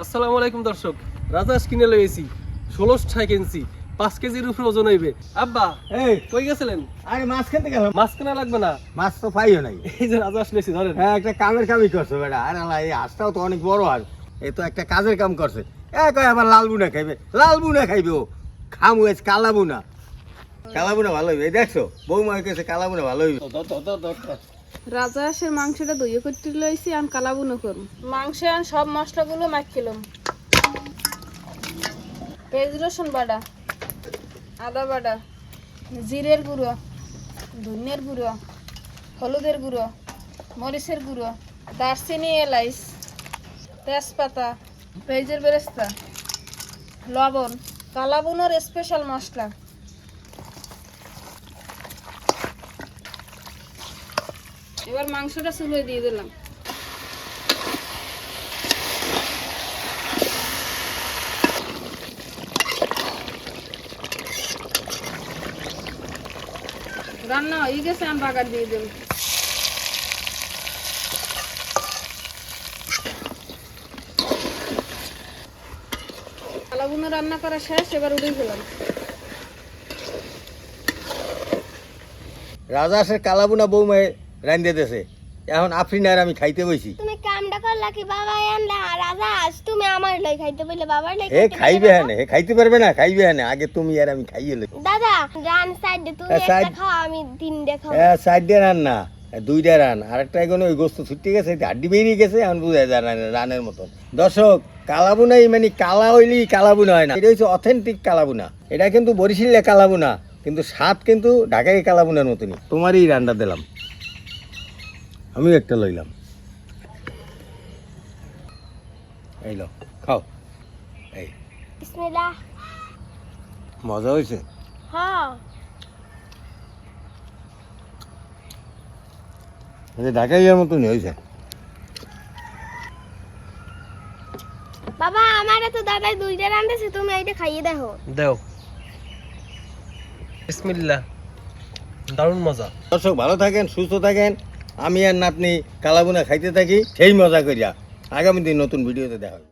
আসসালামু আলাইকুম দর্শক, রাজাস কিনে লইছি 16 কিনছি, 5 কেজির উপরে ওজন হইবে। আব্বা এই কই গেছিলেন? আরে মাছ খেতে গেলাম। মাছ কেনা লাগবে না, মাছ তো পাইও নাই। এই যে রাজাস লইছি ধরেন। হ্যাঁ, একটা কামের কামই করছে বেটা। আরে আল্লাহ, এই হাঁসটাও তো অনেক বড় হাঁস। এ তো একটা কাজের কাম করছে। কয় আবার লাল বুনা খাইবে, লাল বুনা খাইবে ও। খামু আজ কালা বুনা। কালা বুনা ভালো হইবে, এই দেখছো বৌমা কেছে কালা বুনা ভালো হইবে। রাজা হাঁসের মাংসটা দইয়ে করতে লইছি, আমি কালাবুনো করব। মাংসে আন সব মশলাগুলো মাখিলাম। পেঁয়াজ রসুন বাটা, আদা বাটা, জিরের গুঁড়ো, ধনিয়ার গুঁড়ো, হলুদের গুঁড়ো, মরিচের গুঁড়ো, দারচিনি, এলাইচ, তেজপাতা, পেঁয়াজের বেরেস্তা, লবণ, কালাবুনোর স্পেশাল মশলা। এবার মাংসটা চুলোয় দিয়ে দিলাম। রান্না হয়ে গেছে, আমি বাগার দিয়ে দেব। কালাবুনো রান্না করা শেষ, এবার উঠে গেলাম। রাজাসের কালা বুনা বৌমায় রান্ধে দেছে। এখন আফরিন আর আমি খাইতে বইছি। তুমি কামটা করলা কি বাবা আনলা রাজা আজ তুমি আমার লাই খাইতে বলে বাবার লাই হে খাইবে হ্যাঁ, হে খাইতে পারবে না, খাইবে হ্যাঁ, আগে তুমি আর আমি খাইয়ে লই। দাদা রান সাইডে তুমি হ্যাঁ, একটা side- খাও, আমি তিনটা খাও। সাইডে রান না, দুইটা রান। আরেকটা এখন ওই গোস্ত ছুটে গেছে, হাড্ডি বেরিয়ে গেছে, এখন বুঝা যায় রানের মতন। দর্শক, কালাবুনাই মানে কালা হইলেই কালাবুনা হয় না, এটা হচ্ছে অথেন্টিক কালাবুনা। এটা কিন্তু বরিশালে কালাবুনা, কিন্তু স্বাদ কিন্তু ঢাকায় কালাবুনার মতনই। তোমারই রান্না দিলাম, আমিও একটা লইলাম। এই লো, খাও। এই বিসমিল্লাহ। মজা হয়েছে। হ্যাঁ ঢাকাই এর মতনই হয়েছে। বাবা আমারে তো দাদা দুইটা রান্নাছে, তুমি এইটা খাইয়ে দেখো। দেও। বিসমিল্লাহ, দারুণ মজা। দর্শক ভালো থাকেন, সুস্থ থাকেন। আমি আর নাতনি কালাবুনা খাইতে থাকি সেই মজা করিয়া। আগামী দিন নতুন ভিডিওতে দেখা হবে।